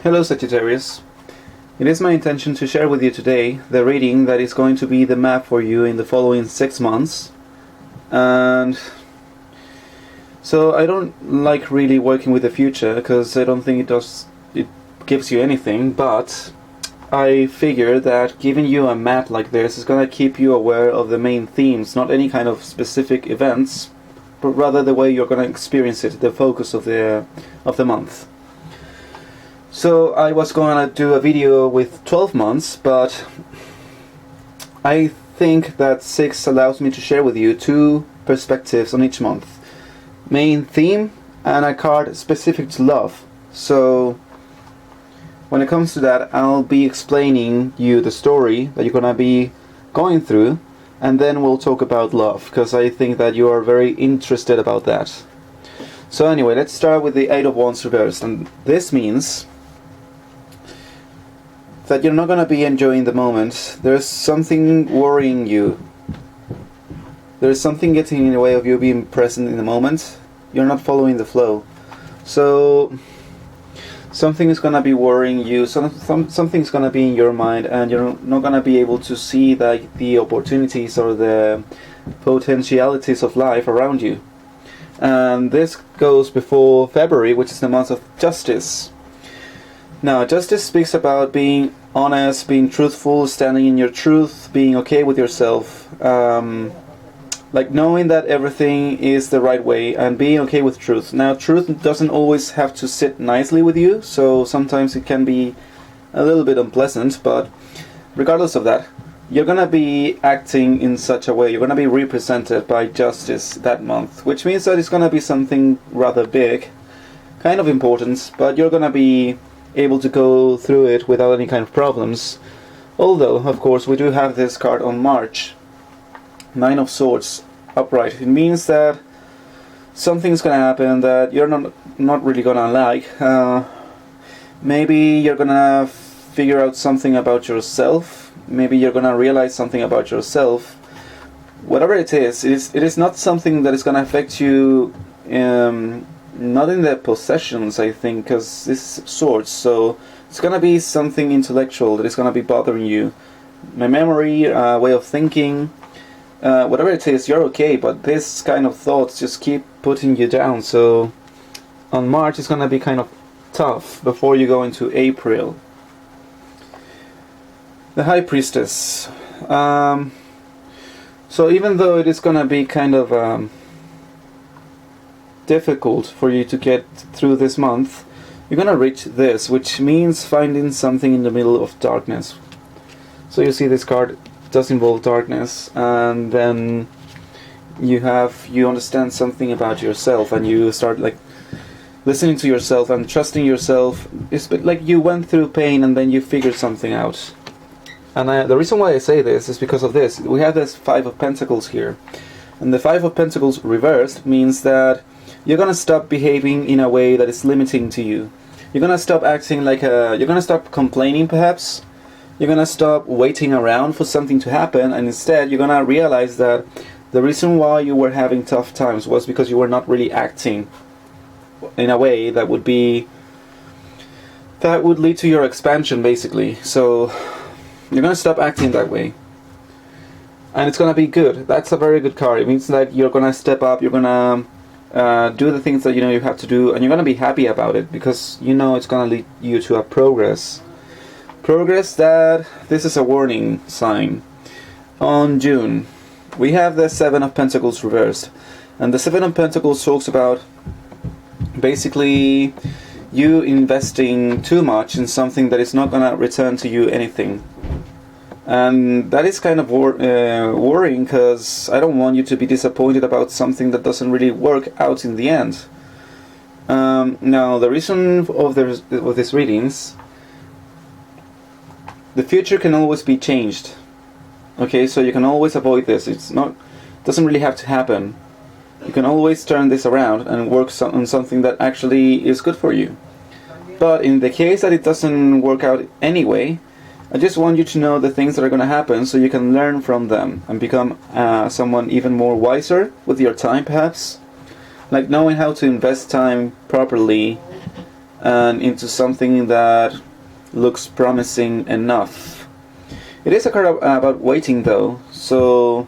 Hello Sagittarius. It is my intention to share with you today the reading that is going to be the map for you in the following 6 months. And so I don't like really working with the future because I don't think it gives you anything, but I figure that giving you a map like this is going to keep you aware of the main themes, not any kind of specific events, but rather the way you're going to experience it, the focus of the month. So I was going to do a video with 12 months, but I think that 6 allows me to share with you 2 perspectives on each month. Main theme and a card specific to love. So when it comes to that, I'll be explaining you the story that you're going to be going through, and then we'll talk about love, because I think that you are very interested about that. So anyway, let's start with the 8 of Wands reversed, and this means that you're not going to be enjoying the moment. There's something worrying you. There's something getting in the way of you being present in the moment. You're not following the flow. So something is going to be worrying you. Something's going to be in your mind, and you're not going to be able to see the opportunities or the potentialities of life around you. And this goes before February, which is the month of justice. Now, justice speaks about being honest, being truthful, standing in your truth, being okay with yourself, like knowing that everything is the right way and being okay with truth. Now, truth doesn't always have to sit nicely with you, so sometimes it can be a little bit unpleasant, but regardless of that, you're going to be acting in such a way, you're going to be represented by justice that month, which means that it's going to be something rather big, kind of important, but you're going to be able to go through it without any kind of problems. Although, of course, we do have this card on March, 9 of Swords upright. It means that something's gonna happen that you're not really gonna like. Maybe you're gonna figure out something about yourself. Maybe you're gonna realize something about yourself. Whatever it is not something that is gonna affect you. Not in the possessions, I think, because this is Swords, so it's gonna be something intellectual that is gonna be bothering you. My memory, way of thinking, whatever it is, you're okay, but this kind of thoughts just keep putting you down. So on March it's gonna be kind of tough before you go into April. The High Priestess. So even though it is gonna be kind of difficult for you to get through this month, you're gonna reach this, which means finding something in the middle of darkness. So you see this card does involve darkness, and then you understand something about yourself, and you start like listening to yourself and trusting yourself. It's like you went through pain and then you figured something out. And the reason why I say this is because of this. We have this 5 of Pentacles here, and the 5 of Pentacles reversed means that you're gonna stop behaving in a way that is limiting to you. You're gonna stop acting like you're gonna stop complaining, perhaps. You're gonna stop waiting around for something to happen, and instead you're gonna realize that the reason why you were having tough times was because you were not really acting in a way that would lead to your expansion, basically. So you're gonna stop acting that way, and it's gonna be good. That's a very good card. It means that you're gonna step up. You're gonna do the things that you know you have to do, and you're gonna be happy about it because you know it's gonna lead you to a progress that this is a warning sign. On June we have the 7 of Pentacles reversed, and the 7 of Pentacles talks about basically you investing too much in something that is not gonna return to you anything. And that is kind of worrying, because I don't want you to be disappointed about something that doesn't really work out in the end. Now, the reason of this readings, the future can always be changed. Okay, so you can always avoid this. Doesn't really have to happen. You can always turn this around and work on something that actually is good for you. But in the case that it doesn't work out anyway, I just want you to know the things that are going to happen so you can learn from them and become someone even more wiser with your time, perhaps. Like knowing how to invest time properly and into something that looks promising enough. It is a card about waiting though, so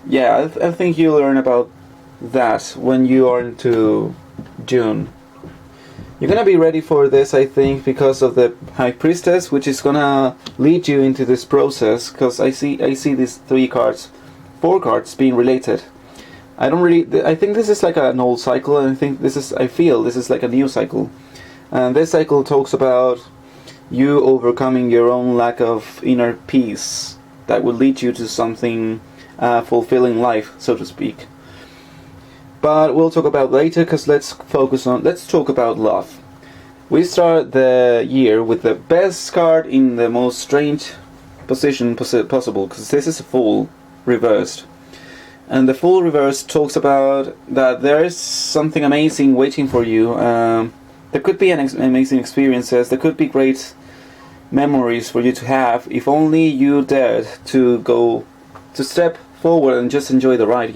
yeah, I think you'll learn about that when you are into June. You're gonna be ready for this, I think, because of the High Priestess, which is gonna lead you into this process. Because I see these 4 cards being related. I think this is like an old cycle, and I feel this is like a new cycle. And this cycle talks about you overcoming your own lack of inner peace that will lead you to something fulfilling life, so to speak. But we'll talk about later, because let's talk about love. We start the year with the best card in the most strange position possible, because this is a Fool reversed. And the Fool reversed talks about that there is something amazing waiting for you. There could be amazing experiences, there could be great memories for you to have, if only you dared to step forward and just enjoy the ride,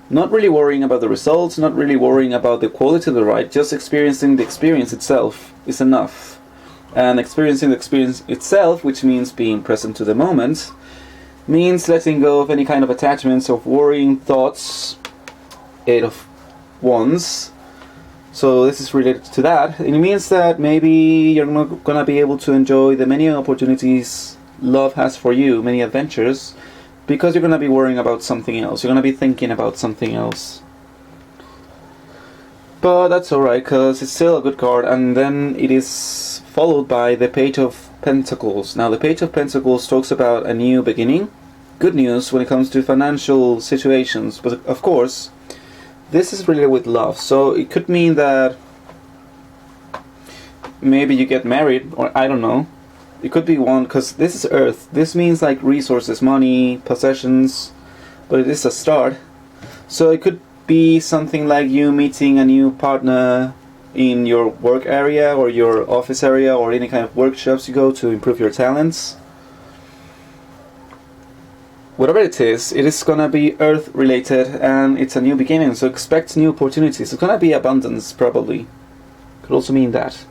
Not really worrying about the results, not really worrying about the quality of the ride, just experiencing the experience itself is enough. And experiencing the experience itself, which means being present to the moment, means letting go of any kind of attachments, of worrying thoughts. 8 of Wands. So this is related to that. It means that maybe you're not going to be able to enjoy the many opportunities love has for you, many adventures, because you're going to be worrying about something else. You're going to be thinking about something else. But that's alright, because it's still a good card. And then it is followed by the Page of Pentacles. Now the Page of Pentacles talks about a new beginning. Good news when it comes to financial situations. But of course, this is related with love. So it could mean that maybe you get married, or I don't know. It could be one, because this is Earth. This means like resources, money, possessions, but it is a start. So it could be something like you meeting a new partner in your work area or your office area, or any kind of workshops you go to improve your talents. Whatever it is gonna be Earth related, and it's a new beginning, so expect new opportunities. It's gonna be abundance, probably. Could also mean that.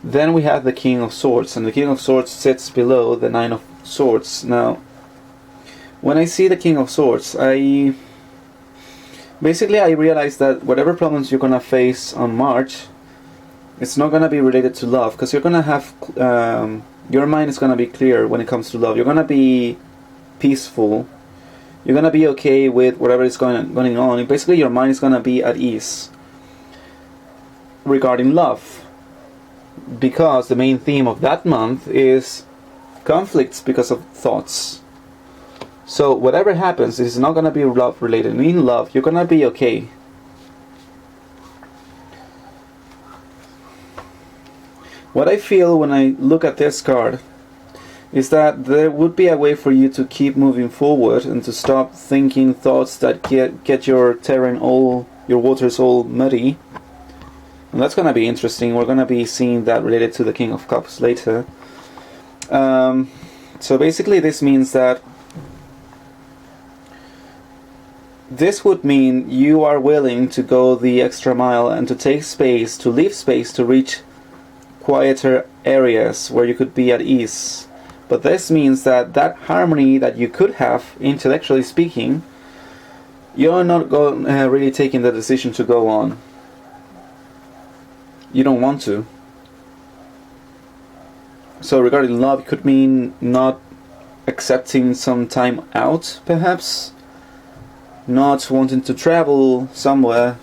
Then we have the King of Swords, and the King of Swords sits below the 9 of Swords. Now, when I see the King of Swords, I realize that whatever problems you're gonna face on March, it's not gonna be related to love, because you're gonna have your mind is gonna be clear when it comes to love. You're gonna be peaceful. You're gonna be okay with whatever is going on. Basically, your mind is gonna be at ease regarding love. Because the main theme of that month is conflicts because of thoughts. So whatever happens is not going to be love related. In love, you're going to be okay. What I feel when I look at this card is that there would be a way for you to keep moving forward and to stop thinking thoughts that get your terrain your waters all muddy. And that's going to be interesting. We're going to be seeing that related to the King of Cups later. So basically this means that this would mean you are willing to go the extra mile and to take space, to leave space to reach quieter areas where you could be at ease. But this means that harmony that you could have, intellectually speaking, you're not really taking the decision to go on. You don't want to. So regarding love, it could mean not accepting some time out, perhaps. Not wanting to travel somewhere.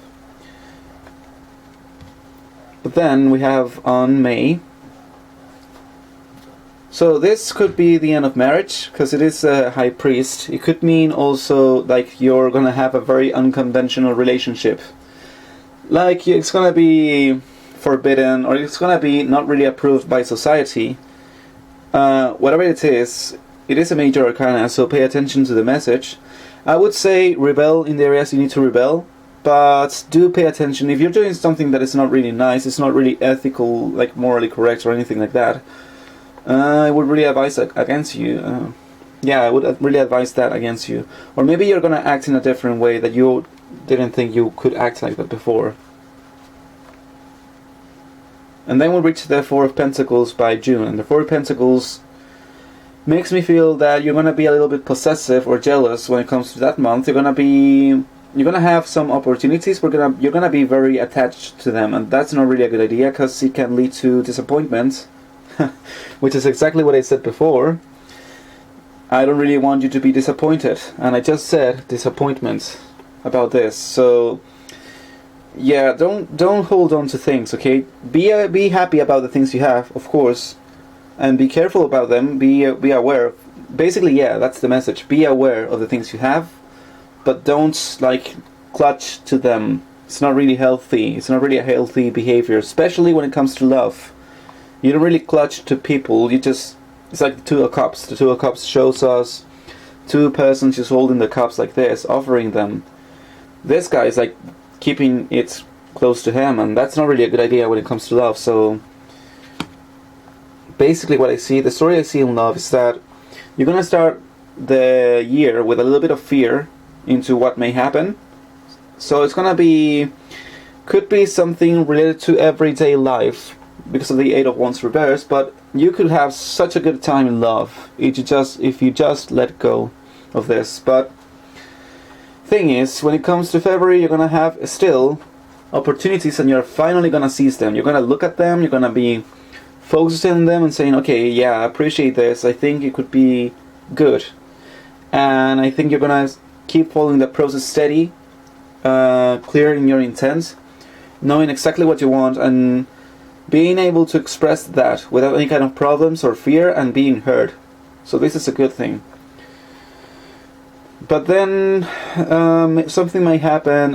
But then we have on May. So this could be the end of marriage, because it is a high priest. It could mean also like you're gonna have a very unconventional relationship. Like it's gonna be forbidden, or it's gonna be not really approved by society. Whatever it is a major arcana, so pay attention to the message. I would say rebel in the areas you need to rebel, but do pay attention. If you're doing something that is not really nice, it's not really ethical, like morally correct or anything like that, I would really advise against you. I would really advise that against you. Or maybe you're gonna act in a different way that you didn't think you could act like that before. And then we'll reach the Four of Pentacles by June. And the Four of Pentacles makes me feel that you're going to be a little bit possessive or jealous when it comes to that month. You're going to have some opportunities. You're going to be very attached to them. And that's not really a good idea, because it can lead to disappointment. Which is exactly what I said before. I don't really want you to be disappointed. And I just said disappointment about this. So yeah, don't hold on to things, okay? Be happy about the things you have, of course, and be careful about them. Be aware. Basically, yeah, that's the message. Be aware of the things you have, but don't like clutch to them. It's not really healthy. It's not really a healthy behavior, especially when it comes to love. You don't really clutch to people. It's like the Two of Cups. The Two of Cups shows us two persons just holding the cups like this, offering them. This guy is like keeping it close to him, and that's not really a good idea when it comes to love. So basically what I see, the story I see in love is that you're going to start the year with a little bit of fear into what may happen. So it's going to be, could be something related to everyday life because of the Eight of Wands reversed, but you could have such a good time in love if you just let go of this. But thing is, when it comes to February, you're going to have still opportunities, and you're finally going to seize them. You're going to look at them, you're going to be focusing on them and saying, okay, yeah, I appreciate this, I think it could be good. And I think you're going to keep following the process steady, clearing your intent, knowing exactly what you want, and being able to express that without any kind of problems or fear, and being heard. So this is a good thing. But then something may happen,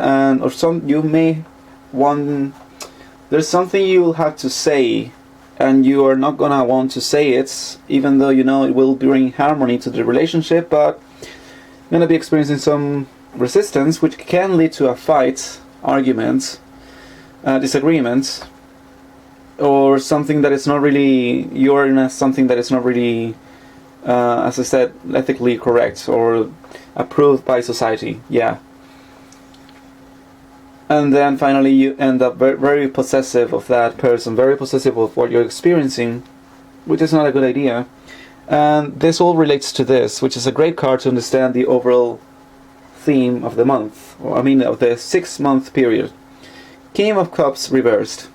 there's something you'll have to say, and you are not gonna want to say it, even though you know it will bring harmony to the relationship, but you're gonna be experiencing some resistance, which can lead to a fight, argument, disagreement, or something that is not really, you're in something that is not really, as I said, ethically correct or approved by society. Yeah. And then finally you end up very, very possessive of that person, very possessive of what you're experiencing, which is not a good idea. And this all relates to this, which is a great card to understand the overall theme of the month, or of the 6-month period. King of Cups reversed.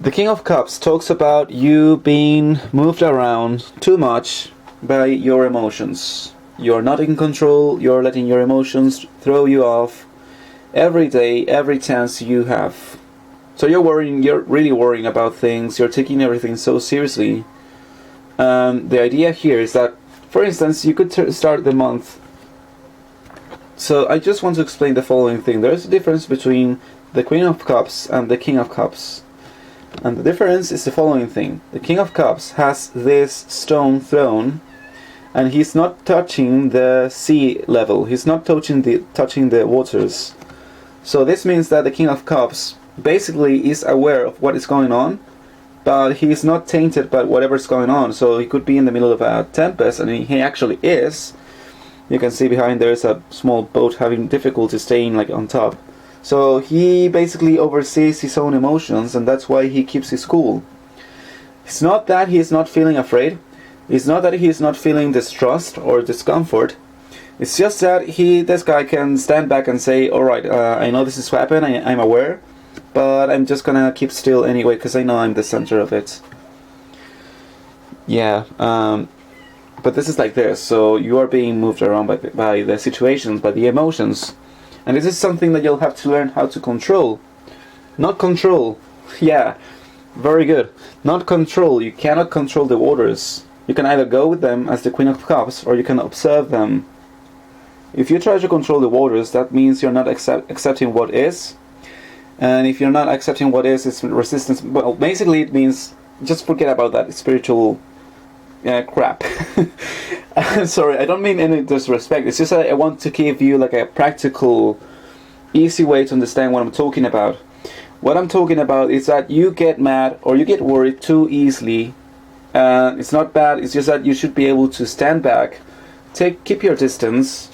The King of Cups talks about you being moved around too much by your emotions. You're not in control, you're letting your emotions throw you off every day, every chance you have. So you're really worrying about things, you're taking everything so seriously. The idea here is that, for instance, you could start the month. So I just want to explain the following thing. There's a difference between the Queen of Cups and the King of Cups. And the difference is the following thing. The King of Cups has this stone throne, and he's not touching the sea level. He's not touching the waters. So this means that the King of Cups basically is aware of what is going on, but he's not tainted by whatever's going on. So he could be in the middle of a tempest, and he actually is. You can see behind there is a small boat having difficulty staying on top. So he basically oversees his own emotions, and that's why he keeps his cool. It's not that he is not feeling afraid. It's not that he is not feeling distrust or discomfort. It's just that this guy can stand back and say, alright, I know this is happening, I'm aware, but I'm just gonna keep still anyway, because I know I'm the center of it. Yeah, but this is like this, so you are being moved around by the situations, by the emotions. And this is something that you'll have to learn how to control. Not control. Yeah, very good. Not control. You cannot control the waters. You can either go with them as the Queen of Cups, or you can observe them. If you try to control the waters, that means you're not accepting what is. And if you're not accepting what is, it's resistance. Well, basically it means just forget about that spiritual crap. Sorry, I don't mean any disrespect. It's just that I want to give you a practical, easy way to understand what I'm talking about. What I'm talking about is that you get mad or you get worried too easily. It's not bad. It's just that you should be able to stand back, keep your distance.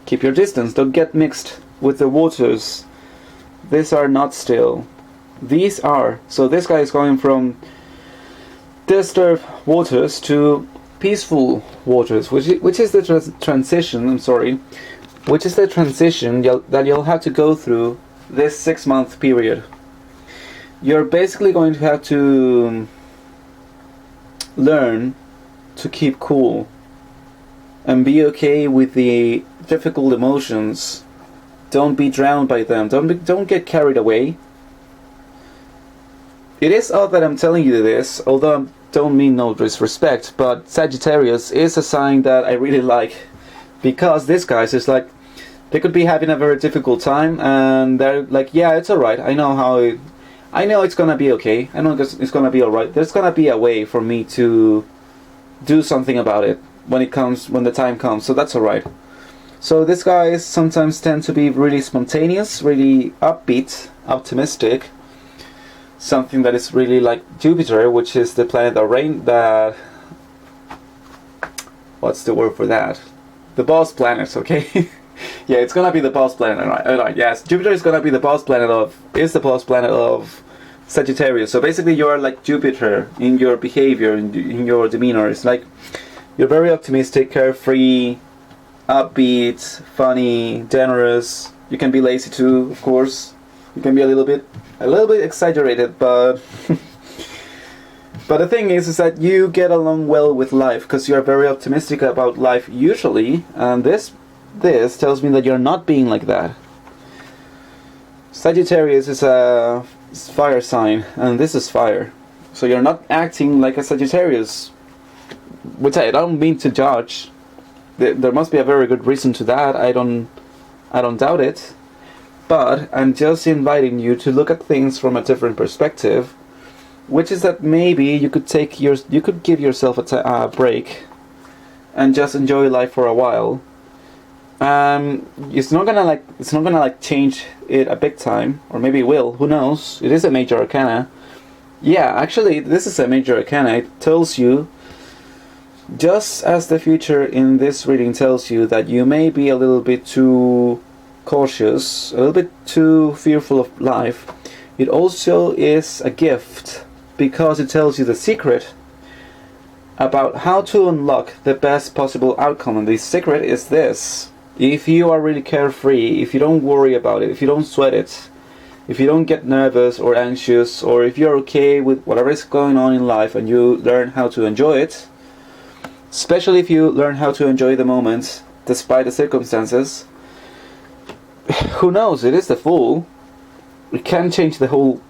Keep your distance. Don't get mixed with the waters. These are not still. These are, so this guy is going from disturbed waters to peaceful waters, which is the transition, I'm sorry, which is the transition that you'll have to go through this 6-month period. You're basically going to have to learn to keep cool and be okay with the difficult emotions. Don't be drowned by them. Don't get carried away. It is odd that I'm telling you this, although I don't mean no disrespect, but Sagittarius is a sign that I really like, because this guy's is like, they could be having a very difficult time and they're like, yeah, it's alright, I know it's gonna be okay, I know it's gonna be alright, there's gonna be a way for me to do something about it when the time comes, so that's alright. So these guys sometimes tend to be really spontaneous, really upbeat, optimistic. Something that is really like Jupiter, which is the planet that what's the word for that? The boss planet, okay? Yeah, it's gonna be the boss planet, alright, yes. Jupiter is gonna be the boss planet of Sagittarius. So basically you are like Jupiter in your behavior, in your demeanor. It's like you're very optimistic, carefree, upbeat, funny, generous. You can be lazy too, of course. You can be a little bit exaggerated, but but the thing is that you get along well with life because you are very optimistic about life usually, and this tells me that you're not being like that. Sagittarius is a fire sign, and this is fire, so you're not acting like a Sagittarius, which I don't mean to judge. There must be a very good reason to that. I don't doubt it. But I'm just inviting you to look at things from a different perspective, which is that maybe you could give yourself a break and just enjoy life for a while. It's not gonna change it a big time, or maybe it will. Who knows? It is a major arcana. Yeah, actually, this is a major arcana. It tells you, just as the future in this reading tells you, that you may be a little bit too cautious, a little bit too fearful of life. It also is a gift, because it tells you the secret about how to unlock the best possible outcome. And the secret is this: if you are really carefree, if you don't worry about it, if you don't sweat it, if you don't get nervous or anxious, or if you're okay with whatever is going on in life and you learn how to enjoy it, especially if you learn how to enjoy the moment despite the circumstances, who knows, it is the Fool. It can change the whole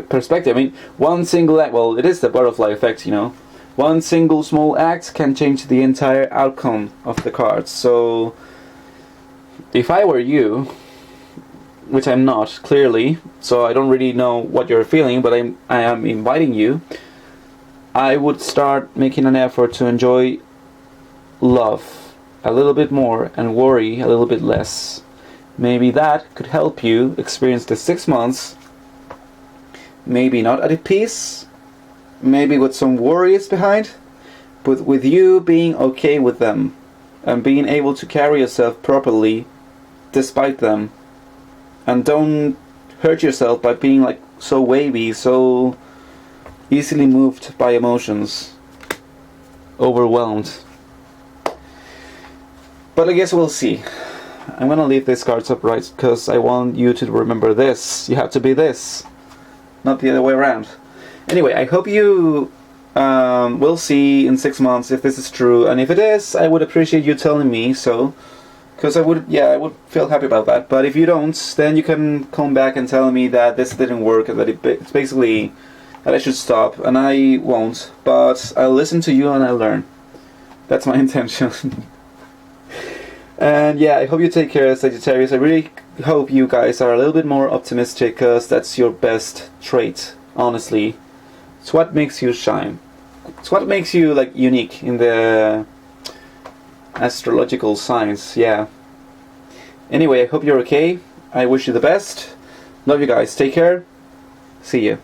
perspective. I mean, one single act, well, it is the butterfly effect, you know. One single small act can change the entire outcome of the cards. So, if I were you, which I'm not, clearly, so I don't really know what you're feeling, but I am inviting you, I would start making an effort to enjoy love a little bit more and worry a little bit less. Maybe that could help you experience the 6 months, maybe not at peace, maybe with some worries behind, but with you being okay with them and being able to carry yourself properly despite them. And don't hurt yourself by being like so wavy, so easily moved by emotions, overwhelmed. But I guess we'll see. I'm gonna leave these cards upright because I want you to remember this. You have to be this, not the other way around. Anyway, I hope you will see in 6 months if this is true, and if it is, I would appreciate you telling me so, because I would feel happy about that. But if you don't, then you can come back and tell me that this didn't work, and that it's basically that I should stop, and I won't. But I'll listen to you and I'll learn. That's my intention. And yeah, I hope you take care, Sagittarius. I really hope you guys are a little bit more optimistic, because that's your best trait, honestly. It's what makes you shine. It's what makes you like unique in the astrological signs, yeah. Anyway, I hope you're okay. I wish you the best. Love you guys. Take care. See you.